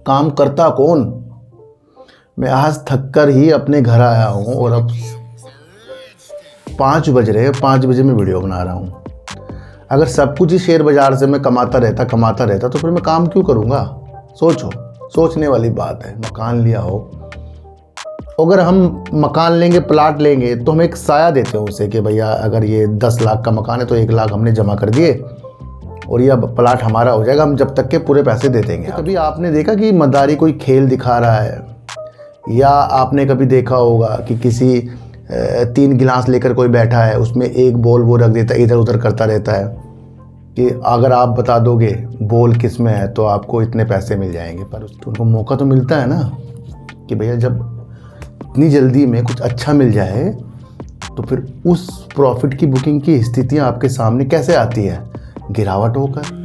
काम करता कौन। मैं आज थक कर ही अपने घर आया हूँ और अब 5 बज रहे हैं। 5 बजे मैं वीडियो बना रहा हूँ। अगर सब कुछ ही शेयर बाजार से मैं कमाता रहता तो फिर मैं काम क्यों करूँगा। सोचो, सोचने वाली बात है। मकान लिया हो, अगर हम मकान लेंगे, प्लाट लेंगे तो हम एक साया देते हैं उसे कि भैया अगर ये 10 लाख का मकान है तो 1 लाख हमने जमा कर दिए और ये अब प्लाट हमारा हो जाएगा, हम जब तक के पूरे पैसे दे देंगे। तो कभी आपने देखा कि मदारी कोई खेल दिखा रहा है, या आपने कभी देखा होगा कि किसी 3 गिलास लेकर कोई बैठा है, उसमें एक बॉल वो रख देता है, इधर उधर करता रहता है कि अगर आप बता दोगे बॉल किस में है तो आपको इतने पैसे मिल जाएंगे। पर उनको मौका तो मिलता है ना कि भैया जब इतनी जल्दी में कुछ अच्छा मिल जाए तो फिर उस प्रॉफिट की बुकिंग की स्थितियां आपके सामने कैसे आती है, गिरावट होकर।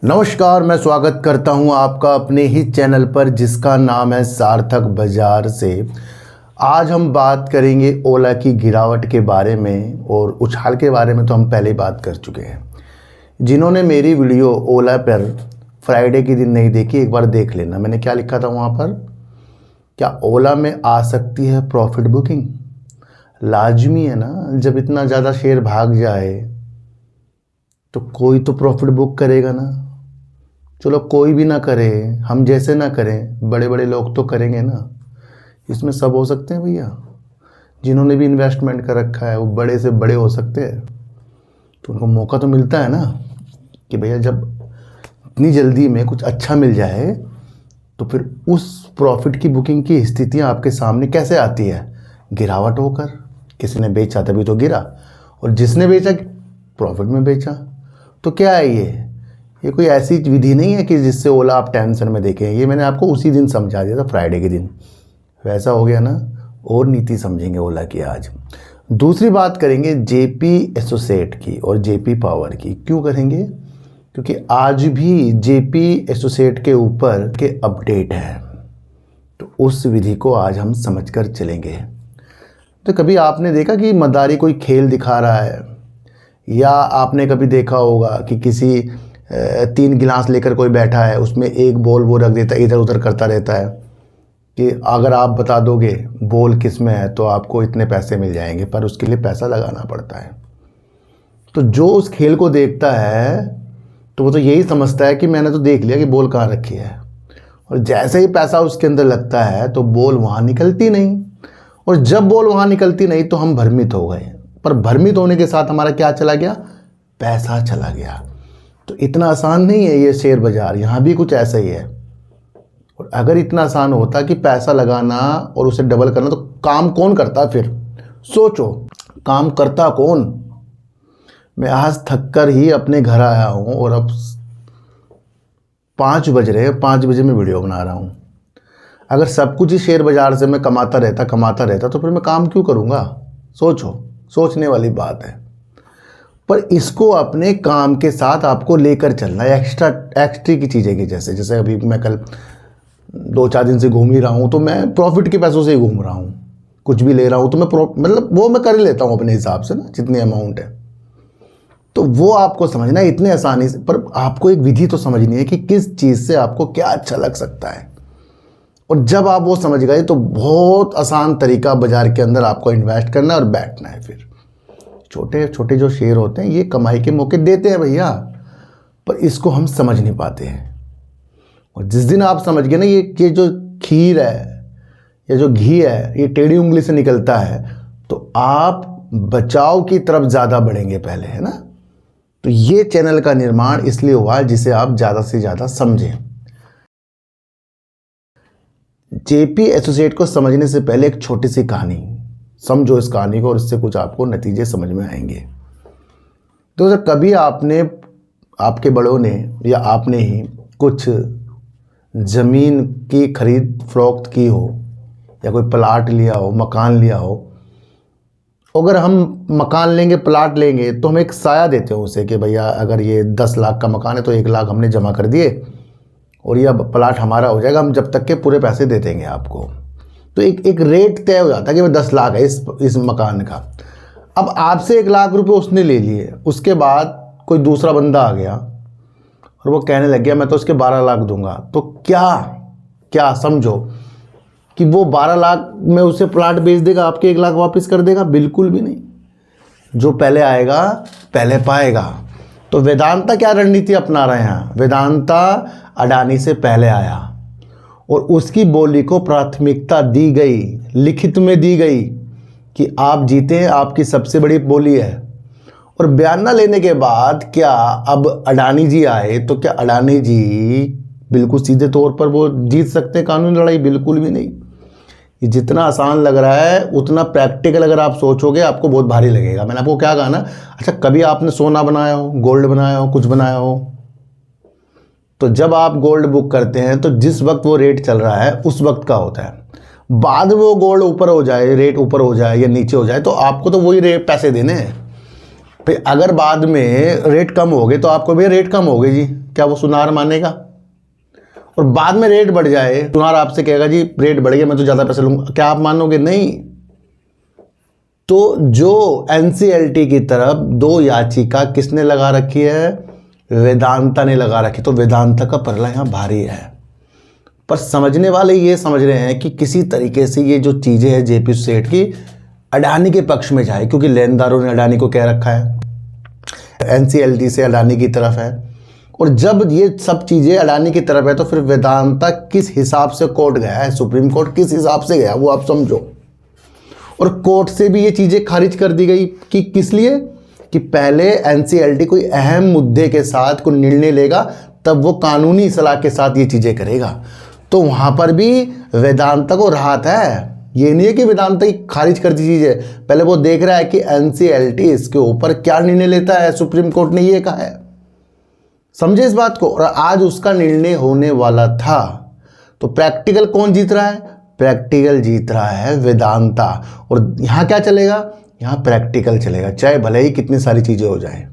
नमस्कार, मैं स्वागत करता हूं आपका अपने ही चैनल पर जिसका नाम है सार्थक बाजार से। आज हम बात करेंगे ओला की गिरावट के बारे में, और उछाल के बारे में तो हम पहले ही बात कर चुके हैं। जिन्होंने मेरी वीडियो ओला पर फ्राइडे के दिन नहीं देखी, एक बार देख लेना। मैंने क्या लिखा था वहाँ पर, क्या ओला में आ सकती है प्रॉफिट बुकिंग। लाजमी है ना, जब इतना ज़्यादा शेयर भाग जाए तो कोई तो प्रॉफिट बुक करेगा ना। चलो कोई भी ना करे, हम जैसे ना करें, बड़े बड़े लोग तो करेंगे ना। इसमें सब हो सकते हैं भैया, जिन्होंने भी इन्वेस्टमेंट कर रखा है वो बड़े से बड़े हो सकते हैं। तो उनको मौका तो मिलता है ना कि भैया जब इतनी जल्दी में कुछ अच्छा मिल जाए तो फिर उस प्रॉफिट की बुकिंग की स्थितियाँ आपके सामने कैसे आती है, गिरावट होकर। किसी ने बेचा तभी तो गिरा, और जिसने बेचा प्रॉफिट में बेचा। तो क्या है ये कोई ऐसी विधि नहीं है कि जिससे ओला आप टेंशन में देखें। ये मैंने आपको उसी दिन समझा दिया था, फ्राइडे के दिन। वैसा हो गया ना, और नीति समझेंगे ओला की आज। दूसरी बात करेंगे जेपी एसोसिएट की और जेपी पावर की। क्यों करेंगे? क्योंकि आज भी जेपी एसोसिएट के ऊपर के अपडेट है, तो उस विधि को आज हम समझकर चलेंगे। तो कभी आपने देखा कि मदारी कोई खेल दिखा रहा है, या आपने कभी देखा होगा कि किसी 3 गिलास लेकर कोई बैठा है, उसमें एक बॉल वो रख देता है, इधर उधर करता रहता है कि अगर आप बता दोगे बॉल किस में है तो आपको इतने पैसे मिल जाएंगे, पर उसके लिए पैसा लगाना पड़ता है। तो जो उस खेल को देखता है तो वो तो यही समझता है कि मैंने तो देख लिया कि बॉल कहाँ रखी है, और जैसे ही पैसा उसके अंदर लगता है तो बॉल वहाँ निकलती नहीं। और जब बॉल वहाँ निकलती नहीं तो हम भ्रमित हो गए, पर भ्रमित होने के साथ हमारा क्या चला गया, पैसा चला गया। तो इतना आसान नहीं है ये शेयर बाजार, यहाँ भी कुछ ऐसा ही है। और अगर इतना आसान होता कि पैसा लगाना और उसे डबल करना, तो काम कौन करता फिर। सोचो, काम करता कौन। मैं आज थक कर ही अपने घर आया हूँ और अब 5 बज रहे हैं। 5 बजे मैं वीडियो बना रहा हूँ। अगर सब कुछ ही शेयर बाजार से मैं कमाता रहता तो फिर मैं काम क्यों करूँगा। सोचो, सोचने वाली बात है। पर इसको अपने काम के साथ आपको लेकर चलना है, एक्स्ट्रा की चीज़ें की। जैसे अभी मैं कल 2-4 दिन से घूम ही रहा हूँ, तो मैं प्रॉफिट के पैसों से ही घूम रहा हूँ। कुछ भी ले रहा हूँ तो मैं मतलब वो मैं कर ही लेता हूँ अपने हिसाब से ना, जितनी अमाउंट है। तो वो आपको समझना है इतने आसानी से। पर आपको एक विधि तो समझनी है कि किस चीज़ से आपको क्या अच्छा लग सकता है। और जब आप वो समझ गए तो बहुत आसान तरीका बाजार के अंदर आपको इन्वेस्ट करना है और बैठना है। फिर छोटे छोटे जो शेयर होते हैं ये कमाई के मौके देते हैं भैया, पर इसको हम समझ नहीं पाते हैं। और जिस दिन आप समझ गए ना ये जो खीर है या जो घी है ये टेढ़ी उंगली से निकलता है, तो आप बचाव की तरफ ज़्यादा बढ़ेंगे पहले, है ना। तो ये चैनल का निर्माण इसलिए हुआ है जिसे आप ज़्यादा से ज़्यादा समझें। जेपी एसोसिएट को समझने से पहले एक छोटी सी कहानी समझो, इस कहानी को, और इससे कुछ आपको नतीजे समझ में आएंगे। तो जब कभी आपके बड़ों ने या आपने ही कुछ ज़मीन की खरीद फरोख्त की हो, या कोई प्लाट लिया हो, मकान लिया हो, अगर हम मकान लेंगे, प्लाट लेंगे, तो हम एक साया देते हैं उसे कि भैया अगर ये 10 लाख का मकान है तो 1 लाख हमने जमा कर दिए और ये अब प्लाट हमारा हो जाएगा, हम जब तक के पूरे पैसे दे देंगे आपको। तो एक रेट तय हो जाता है कि भाई 10 लाख है इस मकान का। अब आपसे 1 लाख रुपए उसने ले लिए, उसके बाद कोई दूसरा बंदा आ गया और वो कहने लग गया मैं तो उसके 12 लाख दूंगा, तो क्या समझो कि वो 12 लाख में उसे प्लाट बेच देगा, आपके 1 लाख वापस कर देगा? बिल्कुल भी नहीं। जो पहले आएगा पहले पाएगा। तो वेदांता क्या रणनीति अपना रहे हैं? वेदांता अडानी से पहले आया और उसकी बोली को प्राथमिकता दी गई, लिखित में दी गई कि आप जीते हैं, आपकी सबसे बड़ी बोली है। और बयाना लेने के बाद क्या अब अडानी जी आए तो क्या अडानी जी बिल्कुल सीधे तौर पर वो जीत सकते हैं कानूनी लड़ाई? बिल्कुल भी नहीं। ये जितना आसान लग रहा है उतना प्रैक्टिकल अगर आप सोचोगे आपको बहुत भारी लगेगा। मैंने आपको क्या कहा ना, अच्छा कभी आपने सोना बनाया हो, गोल्ड बनाया हो, कुछ बनाया हो, तो जब आप गोल्ड बुक करते हैं तो जिस वक्त वो रेट चल रहा है उस वक्त का होता है। बाद में वो गोल्ड ऊपर हो जाए, रेट ऊपर हो जाए या नीचे हो जाए, तो आपको तो वही रेट पैसे देने हैं। फिर अगर बाद में रेट कम हो गए तो आपको भी रेट कम हो गई जी, क्या वो सुनार मानेगा? और बाद में रेट बढ़ जाए, सुनार आपसे कहेगा जी रेट बढ़ गया मैं तो ज़्यादा पैसे लूँगा, क्या आप मानोगे? नहीं। तो जो एनसीएलटी की तरफ 2 याचिका किसने लगा रखी है? वेदांता ने लगा रखी। तो वेदांता का पलड़ा यहाँ भारी है। पर समझने वाले ये समझ रहे हैं कि किसी तरीके से ये जो चीज़ें हैं जेपी सेठ की अडानी के पक्ष में जाए, क्योंकि लेनदारों ने अडानी को कह रखा है, एनसीएलटी से अडानी की तरफ है। और जब ये सब चीज़ें अडानी की तरफ है तो फिर वेदांता किस हिसाब से कोर्ट गया है, सुप्रीम कोर्ट किस हिसाब से गया वो आप समझो। और कोर्ट से भी ये चीज़ें खारिज कर दी गई कि किस लिए? कि पहले एनसीएलटी कोई अहम मुद्दे के साथ कोई निर्णय लेगा तब वो कानूनी सलाह के साथ ये चीज़ें करेगा। तो वहाँ पर भी वेदांता को राहत है। ये नहीं है कि वेदांता की खारिज कर दी चीज़ें, पहले वो देख रहा है कि एनसीएलटी इसके ऊपर क्या निर्णय लेता है। सुप्रीम कोर्ट ने ये कहा है, समझे इस बात को। और आज उसका निर्णय होने वाला था। तो प्रैक्टिकल कौन जीत रहा है? प्रैक्टिकल जीत रहा है वेदांता। और यहाँ क्या चलेगा? यहाँ प्रैक्टिकल चलेगा, चाहे भले ही कितनी सारी चीज़ें हो जाएं,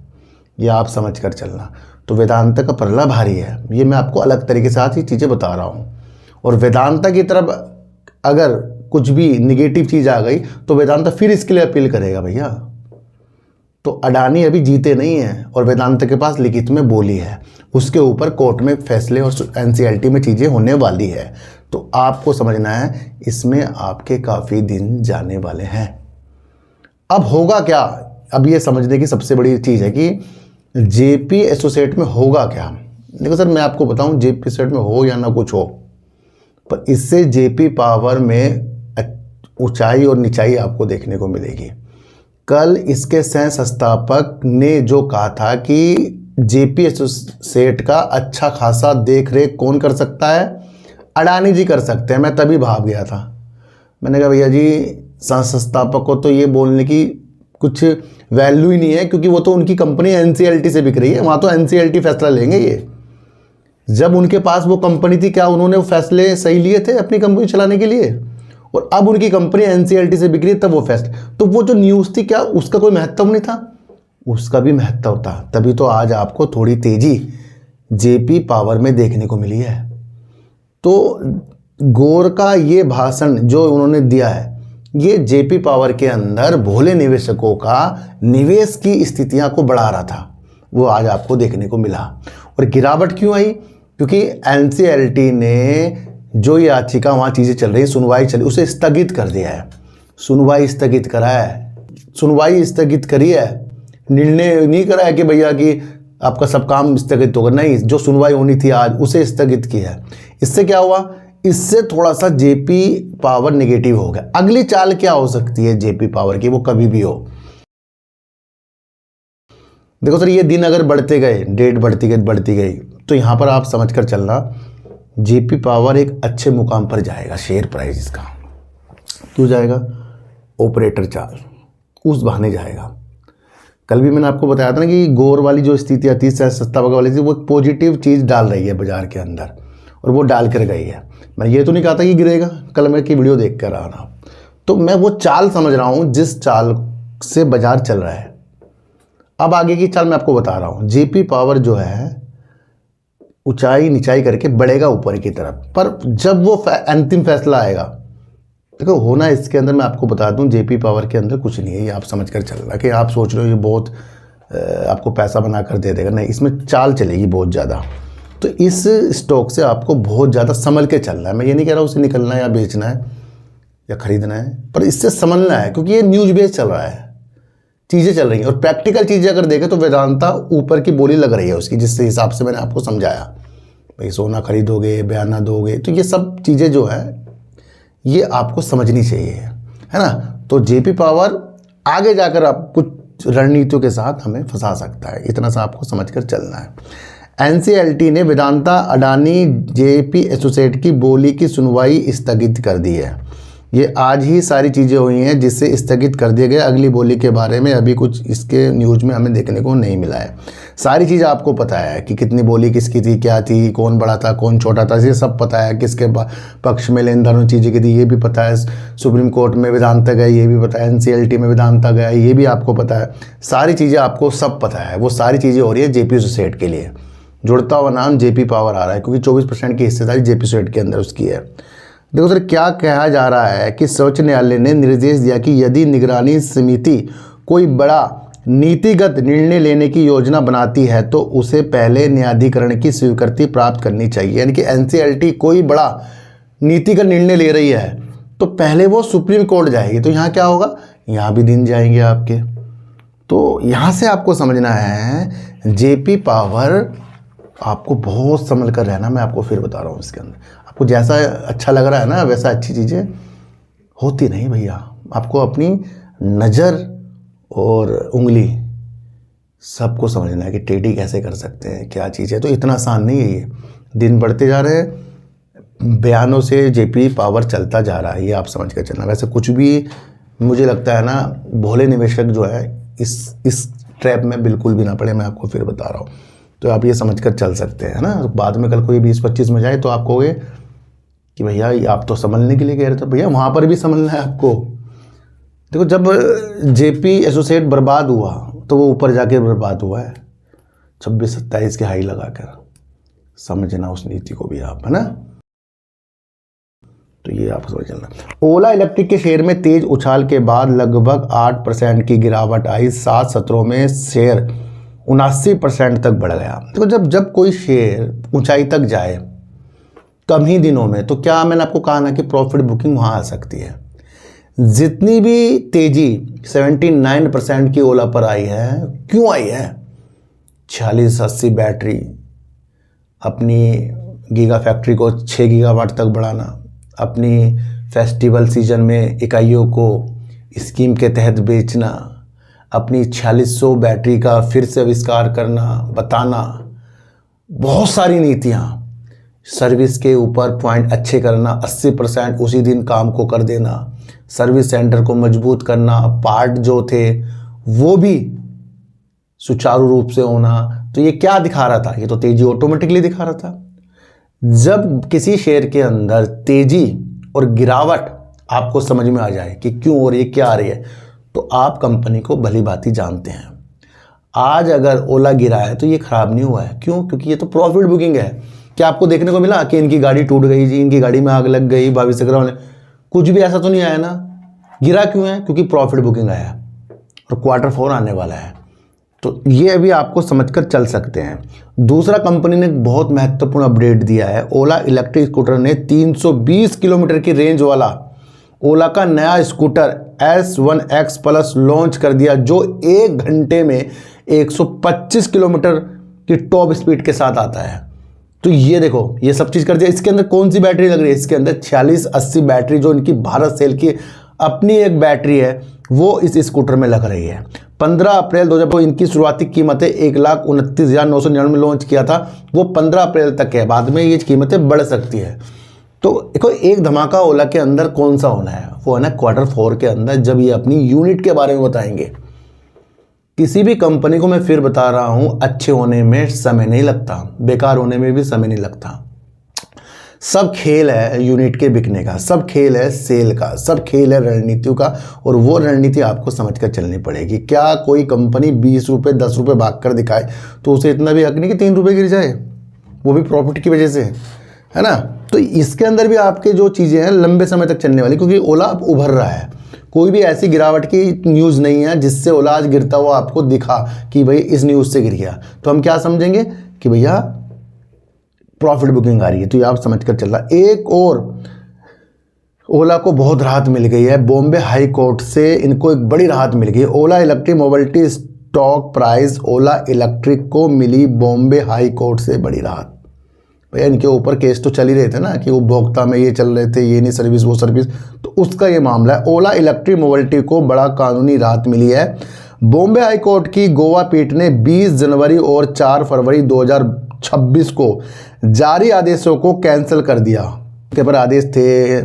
ये आप समझ कर चलना। तो वेदांता का पलड़ा भारी है, ये मैं आपको अलग तरीके से आज ये चीज़ें बता रहा हूँ। और वेदांता की तरफ अगर कुछ भी निगेटिव चीज़ आ गई तो वेदांता फिर इसके लिए अपील करेगा भैया। तो अडानी अभी जीते नहीं हैं और वेदांता के पास लिखित में बोली है, उसके ऊपर कोर्ट में फैसले और एनसीएलटी में चीज़ें होने वाली है। तो आपको समझना है इसमें आपके काफ़ी दिन जाने वाले हैं। अब होगा क्या? अब ये समझने की सबसे बड़ी चीज़ है कि जेपी एसोसिएट में होगा क्या। देखो सर, मैं आपको बताऊं, जेपी एसोसिएट में हो या ना कुछ हो, पर इससे जेपी पावर में ऊंचाई और निचाई आपको देखने को मिलेगी। कल इसके सह संस्थापक ने जो कहा था कि जेपी एसोसिएट का अच्छा खासा देख रेख कौन कर सकता है? अडानी जी कर सकते हैं। मैं तभी भाग गया था। मैंने कहा भैया जी, सह संस्थापक को तो ये बोलने की कुछ वैल्यू ही नहीं है, क्योंकि वो तो उनकी कंपनी एनसीएलटी से बिक रही है, वहाँ तो एनसीएलटी फैसला लेंगे। ये जब उनके पास वो कंपनी थी, क्या उन्होंने वो फैसले सही लिए थे अपनी कंपनी चलाने के लिए? और अब उनकी कंपनी एनसीएलटी से बिक रही है, तब वो फैसले। तो वो जो न्यूज़ थी, क्या उसका कोई महत्व नहीं था? उसका भी महत्व था। तभी तो आज आपको थोड़ी तेजी जेपी पावर में देखने को मिली है। तो गौर का ये भाषण जो उन्होंने दिया है, ये जेपी पावर के अंदर भोले निवेशकों का निवेश की स्थितियां को बढ़ा रहा था, वो आज आपको देखने को मिला। और गिरावट क्यों आई? क्योंकि एनसीएलटी ने जो याचिका वहाँ चीज़ें चल रही, सुनवाई चली, उसे स्थगित कर दिया है। सुनवाई स्थगित करा है, सुनवाई स्थगित करी है, निर्णय नहीं करा है कि भैया कि आपका सब काम स्थगित होगा। नहीं, जो सुनवाई होनी थी आज उसे स्थगित किया है। इससे क्या हुआ? इससे थोड़ा सा जेपी पावर नेगेटिव हो गया। अगली चाल क्या हो सकती है जेपी पावर की? वो कभी भी हो। देखो सर, ये दिन अगर बढ़ते गए, डेट बढ़ती गई, तो यहाँ पर आप समझ कर चलना जेपी पावर एक अच्छे मुकाम पर जाएगा। शेयर प्राइस इसका क्यों जाएगा? ऑपरेटर चाल उस बहाने जाएगा। कल भी मैंने आपको बताया था ना कि गौर वाली जो स्थिति आती है, संस्थापक वाली थी, वो एक पॉजिटिव चीज़ डाल रही है बाजार के अंदर, और वो डाल कर गई है। मैं ये तो नहीं कहा था कि गिरेगा, कल मैं की वीडियो देख कर आना। तो मैं वो चाल समझ रहा हूँ जिस चाल से बाजार चल रहा है। अब आगे की चाल मैं आपको बता रहा हूँ। जेपी पावर जो है ऊंचाई नीचाई करके बढ़ेगा ऊपर की तरफ, पर जब वो अंतिम फैसला आएगा, देखो होना इसके अंदर मैं आपको बता दूं, जेपी पावर के अंदर कुछ नहीं है, ये आप समझ कर चल रहा कि आप सोच रहे हो ये बहुत आपको पैसा बना कर दे देगा, नहीं, इसमें चाल चलेगी बहुत ज़्यादा। तो इस स्टॉक से आपको बहुत ज़्यादा संभल के चलना है। मैं ये नहीं कह रहा हूँ उसे निकलना है या बेचना है या ख़रीदना है, पर इससे संभलना है, क्योंकि ये न्यूज़ बेस चल रहा है, चीज़ें चल रही हैं। और प्रैक्टिकल चीज़ें अगर देखें तो वेदांता ऊपर की बोली लग रही है उसकी, जिस हिसाब से मैंने आपको समझाया। भाई सोना खरीदोगे, बयाना दोगे, तो ये सब चीज़ें जो है ये आपको समझनी चाहिए, है ना। तो जेपी पावर आगे जाकर आप कुछ रणनीतियों के साथ हमें फंसा सकता है, इतना सा आपको समझकर चलना है। एनसीएलटी ने वेदांता अडानी जेपी एसोसिएट की बोली की सुनवाई स्थगित कर दी है। ये आज ही सारी चीज़ें हुई हैं जिससे स्थगित कर दिया गया। अगली बोली के बारे में अभी कुछ इसके न्यूज़ में हमें देखने को नहीं मिला है। सारी चीज़ आपको पता है कि कितनी बोली किसकी थी, क्या थी, कौन बड़ा था, कौन छोटा था, ये सब पता है। किसके पक्ष में लेन देन चीज़ें की थी ये भी पता है। सुप्रीम कोर्ट में वेदांता गए ये भी पता है, एनसीएलटी में वेदांता गया ये भी आपको पता है। सारी चीज़ें आपको सब पता है। वो सारी चीज़ें हो रही है जेपी एसोसिएट के लिए। जुड़ता हुआ नाम जेपी पावर आ रहा है क्योंकि 24% की हिस्सेदारी जेपी एसोसिएट के अंदर उसकी है। देखो सर, क्या कहा जा रहा है कि सर्वोच्च न्यायालय ने निर्देश दिया कि यदि निगरानी समिति कोई बड़ा नीतिगत निर्णय लेने की योजना बनाती है तो उसे पहले न्यायाधिकरण की स्वीकृति प्राप्त करनी चाहिए। यानी कि एनसीएलटी कोई बड़ा नीतिगत निर्णय ले रही है तो पहले वो सुप्रीम कोर्ट जाएगी। तो यहाँ क्या होगा, यहाँ भी दिन जाएंगे आपके। तो यहाँ से आपको समझना है जेपी पावर, आपको बहुत संभल कर रहना। मैं आपको फिर बता रहा हूँ, इसके अंदर आपको जैसा अच्छा लग रहा है ना वैसा अच्छी चीज़ें होती नहीं भैया। आपको अपनी नज़र और उंगली सबको समझना है कि टेढ़ी कैसे कर सकते हैं, क्या चीज़ है। तो इतना आसान नहीं है ये, दिन बढ़ते जा रहे हैं, बयानों से जेपी पावर चलता जा रहा है, ये आप समझ कर चलना। वैसे कुछ भी मुझे लगता है ना, भोले निवेशक जो है इस ट्रैप में बिल्कुल भी ना पड़े, मैं आपको फिर बता रहा हूँ। तो आप ये समझ कर चल सकते हैं ना। बाद में कल कोई 20-25 में जाए तो आप कहोगे कि भैया आप तो संभलने के लिए कह रहे थे, भैया वहाँ पर भी संभलना है आपको। देखो, जब जेपी एसोसिएट बर्बाद हुआ तो वो ऊपर जाके बर्बाद हुआ है 26-27 के हाई लगाकर। समझना उस नीति को भी आप, है ना। तो ये आप समझ लेना। ओला इलेक्ट्रिक के शेयर में तेज उछाल के बाद लगभग 8% की गिरावट आई। 7 सत्रों में शेयर 79% तक बढ़ गया। देखो, जब कोई शेयर ऊंचाई तक जाए कम ही दिनों में, तो क्या मैंने आपको कहा ना कि प्रॉफिट बुकिंग वहाँ आ सकती है। जितनी भी तेजी 79% की ओला पर आई है, क्यों आई है? 4680 बैटरी, अपनी गीगा फैक्ट्री को 6 गीगावाट तक बढ़ाना, अपनी फेस्टिवल सीजन में इकाइयों को स्कीम के तहत बेचना, अपनी 4600 बैटरी का फिर से आविष्कार करना, बताना, बहुत सारी नीतियाँ। सर्विस के ऊपर पॉइंट अच्छे करना, 80% उसी दिन काम को कर देना, सर्विस सेंटर को मजबूत करना, पार्ट जो थे वो भी सुचारू रूप से होना। तो ये क्या दिखा रहा था? ये तो तेजी ऑटोमेटिकली दिखा रहा था। जब किसी शेयर के अंदर तेजी और गिरावट आपको समझ में आ जाए कि क्यों और ये क्या आ रही है, तो आप कंपनी को भली भांति जानते हैं। आज अगर ओला गिरा है तो ये खराब नहीं हुआ है। क्यों? क्योंकि ये तो प्रॉफिट बुकिंग है। क्या आपको देखने को मिला कि इनकी गाड़ी टूट गई जी, इनकी गाड़ी में आग लग गई, 22 वाले, कुछ भी ऐसा तो नहीं आया ना। गिरा क्यों है? क्योंकि प्रॉफिट बुकिंग आया और Q4 आने वाला है। तो ये अभी आपको समझकर चल सकते हैं। दूसरा, कंपनी ने बहुत महत्वपूर्ण अपडेट दिया है। ओला इलेक्ट्रिक स्कूटर ने 320 किलोमीटर की रेंज वाला ओला का नया स्कूटर S1X प्लस लॉन्च कर दिया, जो 1 घंटे में 125 किलोमीटर की टॉप स्पीड के साथ आता है। तो ये देखो, ये सब चीज़ कर दिया। इसके अंदर कौन सी बैटरी लग रही है? इसके अंदर 4680 बैटरी, जो इनकी भारत सेल की अपनी एक बैटरी है, वो इस स्कूटर में लग रही है। 15 अप्रैल 2000 इनकी शुरुआती कीमतें 1,29,999 लॉन्च किया था, वो 15 अप्रैल तक है। बाद में ये कीमतें बढ़ सकती है। तो देखो, एक धमाका ओला के अंदर कौन सा होना है? वो है ना Q4 के अंदर, जब ये अपनी यूनिट के बारे में बताएंगे। किसी भी कंपनी को मैं फिर बता रहा हूं, अच्छे होने में समय नहीं लगता, बेकार होने में भी समय नहीं लगता। सब खेल है यूनिट के बिकने का, सब खेल है सेल का, सब खेल है रणनीतियों का। और वो रणनीति आपको समझ कर चलनी पड़ेगी। क्या कोई कंपनी 20 रुपये 10 रुपये भाग कर दिखाए तो उसे इतना भी हक नहीं कि 3 रुपये गिर जाए, वो भी प्रॉफिट की वजह से, है ना। तो इसके अंदर भी आपके जो चीज़ें हैं लंबे समय तक चलने वाली, क्योंकि ओला अब उभर रहा है। कोई भी ऐसी गिरावट की न्यूज़ नहीं है जिससे ओला आज गिरता हुआ आपको दिखा कि भाई इस न्यूज़ से गिर गया, तो हम क्या समझेंगे कि भैया प्रॉफिट बुकिंग आ रही है। तो ये आप समझ कर चल रहा। एक और ओला को बहुत राहत मिल गई है, बॉम्बे हाई कोर्ट से इनको एक बड़ी राहत मिल गई है। ओला इलेक्ट्रिक मोबिलिटी स्टॉक प्राइस ओला इलेक्ट्रिक को मिली बॉम्बे हाई कोर्ट से बड़ी राहत। भैया इनके ऊपर केस तो चल ही रहे थे ना कि उपभोक्ता में ये चल रहे थे, ये नहीं सर्विस वो सर्विस, तो उसका ये मामला है। ओला इलेक्ट्रिक मोबिलिटी को बड़ा कानूनी राहत मिली है। बॉम्बे हाई कोर्ट की गोवा पीठ ने 20 जनवरी और 4 फरवरी 2026 को जारी आदेशों को कैंसिल कर दिया। के पर आदेश थे,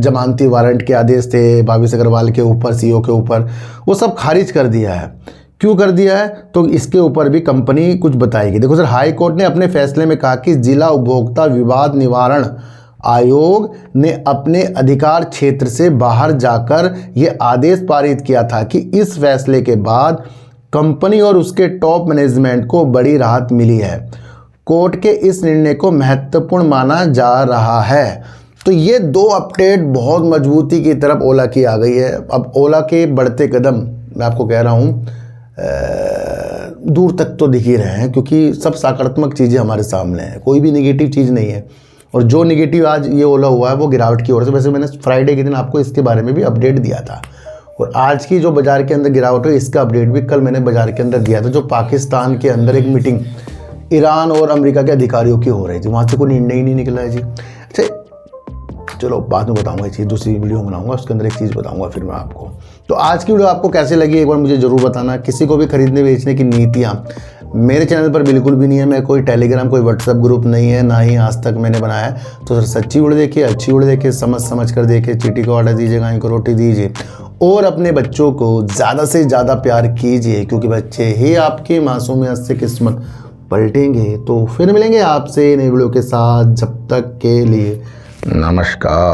जमानती वारंट के आदेश थे भावेश अग्रवाल के ऊपर, सीईओ के ऊपर, वो सब खारिज कर दिया है। क्यों कर दिया है तो इसके ऊपर भी कंपनी कुछ बताएगी। देखो सर, हाई कोर्ट ने अपने फैसले में कहा कि जिला उपभोक्ता विवाद निवारण आयोग ने अपने अधिकार क्षेत्र से बाहर जाकर यह आदेश पारित किया था कि इस फैसले के बाद कंपनी और उसके टॉप मैनेजमेंट को बड़ी राहत मिली है। कोर्ट के इस निर्णय को महत्वपूर्ण माना जा रहा है। तो ये दो अपडेट बहुत मजबूती की तरफ ओला की आ गई है। अब ओला के बढ़ते कदम मैं आपको कह रहा हूँ दूर तक तो दिख ही रहे हैं, क्योंकि सब सकारात्मक चीज़ें हमारे सामने हैं, कोई भी निगेटिव चीज़ नहीं है। और जो निगेटिव आज ये ओला हुआ है वो गिरावट की ओर से। वैसे मैंने फ्राइडे के दिन आपको इसके बारे में भी अपडेट दिया था, और आज की जो बाज़ार के अंदर गिरावट है इसका अपडेट भी कल मैंने बाज़ार के अंदर दिया था। जो पाकिस्तान के अंदर एक मीटिंग ईरान और अमेरिका के अधिकारियों की हो रही थी, वहाँ से कोई निर्णय ही नहीं निकला है जी। अच्छा चलो बाद में बताऊंगा ये चीज़, दूसरी वीडियो बनाऊंगा उसके अंदर एक चीज़ बताऊंगा फिर मैं आपको। तो आज की वीडियो आपको कैसे लगी एक बार मुझे ज़रूर बताना। किसी को भी खरीदने बेचने की नीतियाँ मेरे चैनल पर बिल्कुल भी नहीं है। मैं कोई टेलीग्राम कोई व्हाट्सएप ग्रुप नहीं है, ना ही आज तक मैंने बनाया है। तो सर सच्ची वीडियो देखिए, अच्छी वीडियो देखिए, समझ कर देखिए, चीटी को आटा दीजिए, गाय को रोटी दीजिए, और अपने बच्चों को ज़्यादा से ज़्यादा प्यार कीजिए, क्योंकि बच्चे ही आपकी मासूमियत से किस्मत पलटेंगे। तो फिर मिलेंगे आपसे नई वीडियो के साथ, जब तक के लिए नमस्कार।